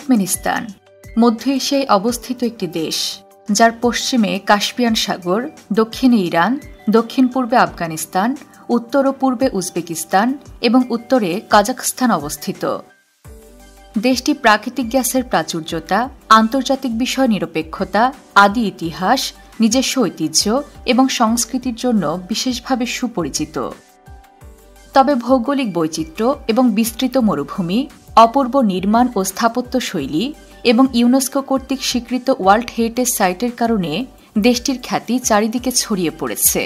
Turkmenistan মধ্য এশিয়ায় অবস্থিত একটি দেশ, যার পশ্চিমে কাস্পিয়ান সাগর, দক্ষিণে ইরান, দক্ষিণ পূর্বে আফগানিস্তান, উত্তর ও পূর্বে উজবেকিস্তান এবং উত্তরে কাজাখস্তান অবস্থিত। দেশটি প্রাকৃতিক গ্যাসের প্রাচুর্যতা, আন্তর্জাতিক বিষয় নিরপেক্ষতা, আদি ইতিহাস, নিজস্ব ঐতিহ্য এবং সংস্কৃতির জন্য বিশেষভাবে সুপরিচিত। তবে ভৌগোলিক বৈচিত্র্য এবং বিস্তৃত মরুভূমি, অপূর্ব নির্মাণ ও স্থাপত্য শৈলী এবং ইউনেস্কো কর্তৃক স্বীকৃত ওয়ার্ল্ড হেরিটেজ সাইটের কারণে দেশটির খ্যাতি চারিদিকে ছড়িয়ে পড়েছে।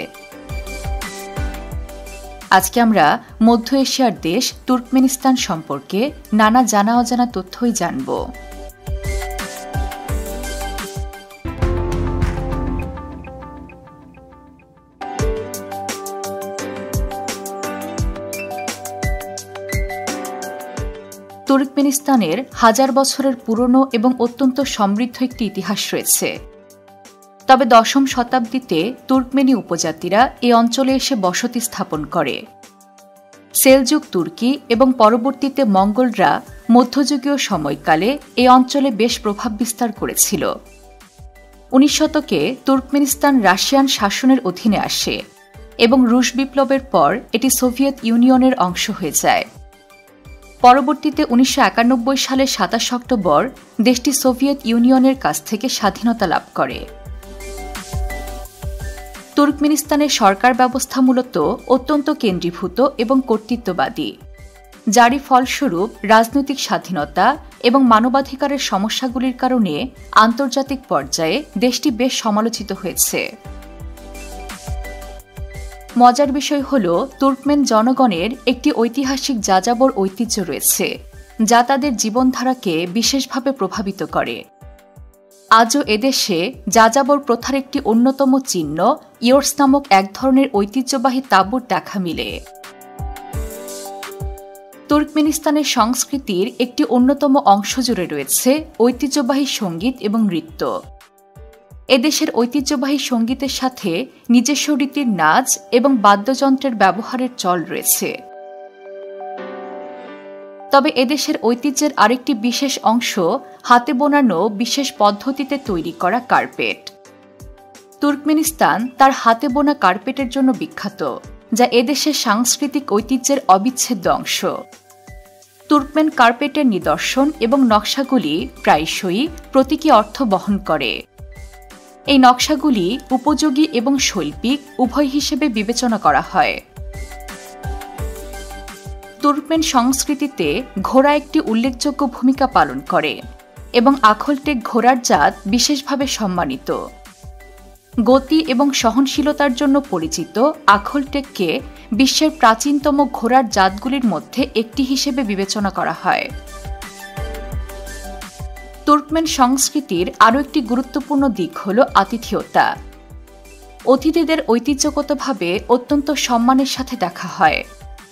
আজকে আমরা মধ্য এশিয়ার দেশ তুর্কমেনিস্তান সম্পর্কে নানা জানা অজানা তথ্যই জানব। তুর্কমেনিস্তানের হাজার বছরের পুরনো এবং অত্যন্ত সমৃদ্ধ একটি ইতিহাস রয়েছে। তবে ১০ম শতাব্দীতে তুর্কমেনি উপজাতিরা এই অঞ্চলে এসে বসতি স্থাপন করে। সেলজুক তুর্কি এবং পরবর্তীতে মঙ্গলরা মধ্যযুগীয় সময়কালে এই অঞ্চলে বেশ প্রভাব বিস্তার করেছিল। ১৯ শতকে তুর্কমেনিস্তান রাশিয়ান শাসনের অধীনে আসে এবং রুশ বিপ্লবের পর এটি সোভিয়েত ইউনিয়নের অংশ হয়ে যায়। পরবর্তীতে ১৯৯১ সালের ২৭ অক্টোবর দেশটি সোভিয়েত ইউনিয়নের কাছ থেকে স্বাধীনতা লাভ করে। তুর্কমেনিস্তানের সরকার ব্যবস্থা মূলত অত্যন্ত কেন্দ্রীভূত এবং কর্তৃত্ববাদী, যারই ফলস্বরূপ রাজনৈতিক স্বাধীনতা এবং মানবাধিকারের সমস্যাগুলির কারণে আন্তর্জাতিক পর্যায়ে দেশটি বেশ সমালোচিত হয়েছে। মজার বিষয় হল, তুর্কমেন জনগণের একটি ঐতিহাসিক যাযাবর ঐতিহ্য রয়েছে, যা তাদের জীবনধারাকে বিশেষভাবে প্রভাবিত করে। আজও এদেশে যাযাবর প্রথার একটি অন্যতম চিহ্ন ইয়োর্স নামক এক ধরনের ঐতিহ্যবাহী তাঁবুর দেখা মিলে। তুর্কমেনিস্তানের সংস্কৃতির একটি অন্যতম অংশ জুড়ে রয়েছে ঐতিহ্যবাহী সঙ্গীত এবং নৃত্য। এদেশের ঐতিহ্যবাহী সঙ্গীতের সাথে নিজস্ব রীতির নাচ এবং বাদ্যযন্ত্রের ব্যবহারের চল রয়েছে। তবে এদেশের ঐতিহ্যের আরেকটি বিশেষ অংশ হাতে বোনানো বিশেষ পদ্ধতিতে তৈরি করা কার্পেট। তুর্কমেনিস্তান তার হাতে বোনা কার্পেটের জন্য বিখ্যাত, যা এদেশের সাংস্কৃতিক ঐতিহ্যের অবিচ্ছেদ্য অংশ। তুর্কমেন কার্পেটের নিদর্শন এবং নকশাগুলি প্রায়শই প্রতীকী অর্থ বহন করে। এই নকশাগুলি উপযোগী এবং শৈল্পিক উভয় হিসেবে বিবেচনা করা হয়। তুর্কমেন সংস্কৃতিতে ঘোড়া একটি উল্লেখযোগ্য ভূমিকা পালন করে এবং আখলটেক ঘোড়ার জাত বিশেষভাবে সম্মানিত। গতি এবং সহনশীলতার জন্য পরিচিত আখলটেককে বিশ্বের প্রাচীনতম ঘোড়ার জাতগুলির মধ্যে একটি হিসেবে বিবেচনা করা হয়। তুর্কমেন সংস্কৃতির আরও একটি গুরুত্বপূর্ণ দিক হল আতিথেয়তা। অতিথিদের ঐতিহ্যগতভাবে অত্যন্ত সম্মানের সাথে দেখা হয়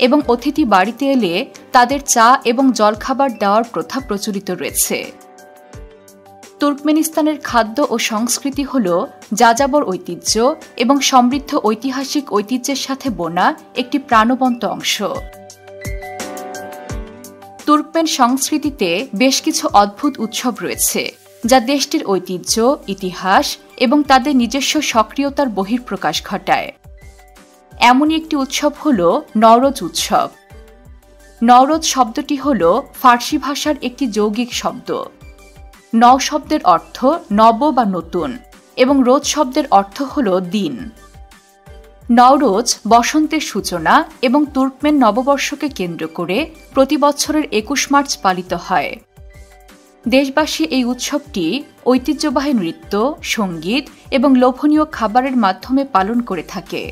এবং অতিথি বাড়িতে এলে তাদের চা এবং জলখাবার দেওয়ার প্রথা প্রচলিত রয়েছে। তুর্কমেনিস্তানের খাদ্য ও সংস্কৃতি হল যাযাবর ঐতিহ্য এবং সমৃদ্ধ ঐতিহাসিক ঐতিহ্যের সাথে বোনা একটি প্রাণবন্ত অংশ। তুর্কমেন সংস্কৃতিতে বেশ কিছু অদ্ভুত উৎসব রয়েছে, যা দেশটির ঐতিহ্য, ইতিহাস এবং তাদের নিজস্ব সক্রিয়তার বহিঃপ্রকাশ ঘটায়। এমনই একটি উৎসব হল নওরোজ উৎসব। নওরোজ শব্দটি হল ফার্সি ভাষার একটি যৌগিক শব্দ। নও শব্দের অর্থ নব বা নতুন এবং রোজ শব্দের অর্থ হল দিন। নওরোজ বসন্তের সূচনা এবং তুর্কমেন নববর্ষকে কেন্দ্র করে প্রতি বছরের ২১ মার্চ পালিত হয়। দেশবাসী এই উৎসবটি ঐতিহ্যবাহী নৃত্য, সঙ্গীত এবং লোভনীয় খাবারের মাধ্যমে পালন করে থাকে।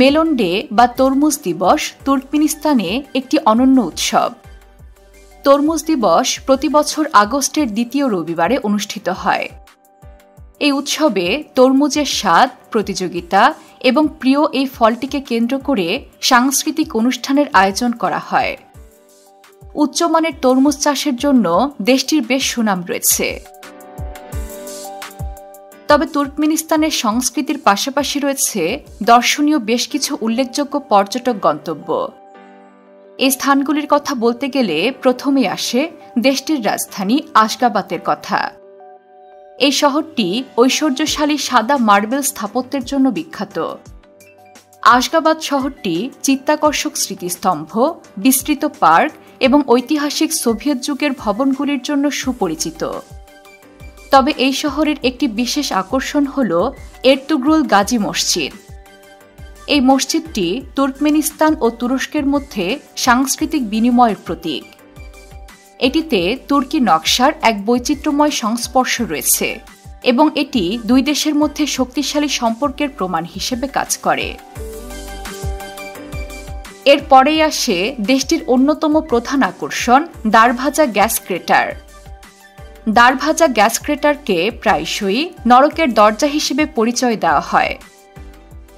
মেলন ডে বা তরমুজ দিবস তুর্কমেনিস্তানে একটি অনন্য উৎসব। তরমুজ দিবস প্রতি বছর আগস্টের দ্বিতীয় রবিবারে অনুষ্ঠিত হয়। এই উৎসবে তরমুজের স্বাদ, প্রতিযোগিতা এবং প্রিয় এই ফলটিকে কেন্দ্র করে সাংস্কৃতিক অনুষ্ঠানের আয়োজন করা হয়। উচ্চমানের তরমুজ চাষের জন্য দেশটির বেশ সুনাম রয়েছে। তবে তুর্কমেনিস্তানের সংস্কৃতির পাশাপাশি রয়েছে দর্শনীয় বেশ কিছু উল্লেখযোগ্য পর্যটক গন্তব্য। এই স্থানগুলির কথা বলতে গেলে প্রথমে আসে দেশটির রাজধানী আশগাবাতের কথা। এই শহরটি ঐশ্বর্যশালী সাদা মার্বেল স্থাপত্যের জন্য বিখ্যাত। আশগাবাদ শহরটি চিত্তাকর্ষক স্মৃতিস্তম্ভ, বিস্তৃত পার্ক এবং ঐতিহাসিক সোভিয়েত যুগের ভবনগুলির জন্য সুপরিচিত। তবে এই শহরের একটি বিশেষ আকর্ষণ হল এরতুগ্রুল গাজী মসজিদ। এই মসজিদটি তুর্কমেনিস্তান ও তুরস্কের মধ্যে সাংস্কৃতিক বিনিময়ের প্রতীক। এটিতে তুর্কি নকশার এক বৈচিত্র্যময় সংস্পর্শ রয়েছে এবং এটি দুই দেশের মধ্যে শক্তিশালী সম্পর্কের প্রমাণ হিসেবে কাজ করে। এর পরেই আসে দেশটির অন্যতম প্রধান আকর্ষণ দারভাজা গ্যাস ক্রেটার। দারভাজা গ্যাস ক্রেটারকে প্রায়শই নরকের দরজা হিসেবে পরিচয় দেওয়া হয়।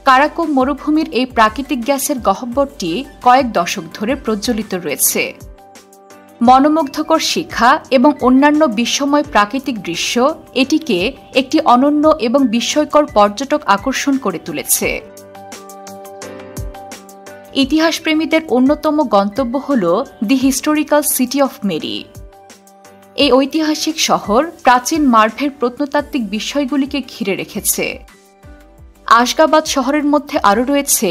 কারাকোম মরুভূমির এই প্রাকৃতিক গ্যাসের গহ্বরটি কয়েক দশক ধরে প্রজ্বলিত রয়েছে। মনোমুগ্ধকর শিখা এবং অন্যান্য বিস্ময় প্রাকৃতিক দৃশ্য এটিকে একটি অনন্য এবং বিস্ময়কর পর্যটক আকর্ষণ করে তুলেছে। ইতিহাসপ্রেমীদের অন্যতম গন্তব্য হল দি হিস্টোরিক্যাল সিটি অফ মেরি। এই ঐতিহাসিক শহর প্রাচীন মার্ভের প্রত্নতাত্ত্বিক বিষয়গুলিকে ঘিরে রেখেছে। আশগাবাদ শহরের মধ্যে আরও রয়েছে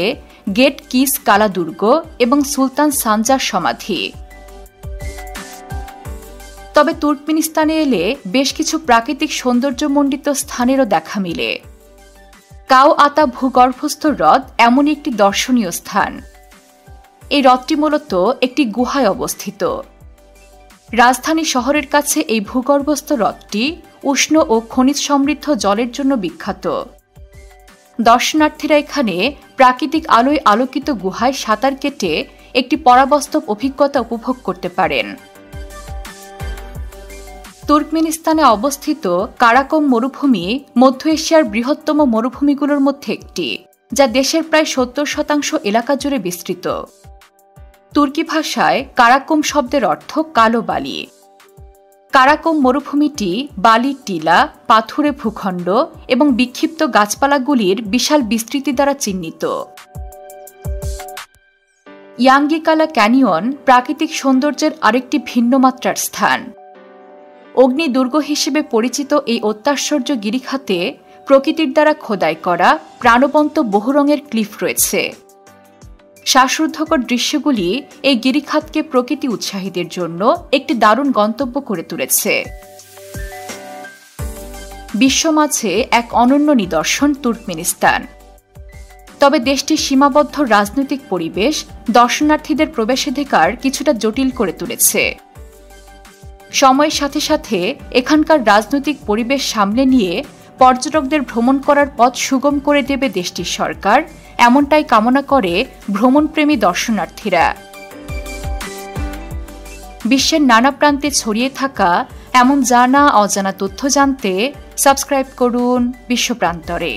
গেট কিস কালা দুর্গ এবং সুলতান সানজার সমাধি। তবে তুর্কমেনিস্তানে এলে বেশ কিছু প্রাকৃতিক সৌন্দর্যমণ্ডিত স্থানেরও দেখা মিলে। কাও আতা ভূগর্ভস্থ হ্রদ এমনই একটি দর্শনীয় স্থান। এই হ্রদটি মূলত একটি গুহায় অবস্থিত। রাজধানী শহরের কাছে এই ভূগর্ভস্থ হ্রদটি উষ্ণ ও খনিজ সমৃদ্ধ জলের জন্য বিখ্যাত। দর্শনার্থীরা এখানে প্রাকৃতিক আলোয় আলোকিত গুহায় সাঁতার কেটে একটি পরাবাস্তব অভিজ্ঞতা উপভোগ করতে পারেন। তুর্কমেনিস্তানে অবস্থিত কারাকোম মরুভূমি মধ্য এশিয়ার বৃহত্তম মরুভূমিগুলোর মধ্যে একটি, যা দেশের প্রায় ৭০% এলাকা জুড়ে বিস্তৃত। তুর্কি ভাষায় কারাকোম শব্দের অর্থ কালো বালি। কারাকোম মরুভূমিটি বালির টিলা, পাথুরে ভূখণ্ড এবং বিক্ষিপ্ত গাছপালাগুলির বিশাল বিস্তৃতি দ্বারা চিহ্নিত। ইয়াঙ্গিকালা ক্যানিয়ন প্রাকৃতিক সৌন্দর্যের আরেকটি ভিন্ন মাত্রার স্থান। অগ্নিদুর্গ হিসেবে পরিচিত এই অত্যাশ্চর্য গিরিখাতে প্রকৃতির দ্বারা খোদাই করা প্রাণবন্ত বহু রঙের ক্লিফ রয়েছে। শ্বাসরুদ্ধকর দৃশ্যগুলি এই গিরিখাতকে প্রকৃতি উৎসাহীদের জন্য একটি দারুণ গন্তব্য করে তুলেছে। বিশ্বমাঝে এক অনন্য নিদর্শন তুর্কমেনিস্তান। তবে দেশটির সীমাবদ্ধ রাজনৈতিক পরিবেশ দর্শনার্থীদের প্রবেশাধিকার কিছুটা জটিল করে তুলেছে। সময়ের সাথে সাথে এখানকার রাজনৈতিক পরিবেশ সামলে নিয়ে পর্যটকদের ভ্রমণ করার পথ সুগম করে দেবে দেশটির সরকার, এমনটাই কামনা করে ভ্রমণপ্রেমী দর্শনার্থীরা। বিশ্বের নানা প্রান্তে ছড়িয়ে থাকা এমন জানা অজানা তথ্য জানতে সাবস্ক্রাইব করুন বিশ্বপ্রান্তরে।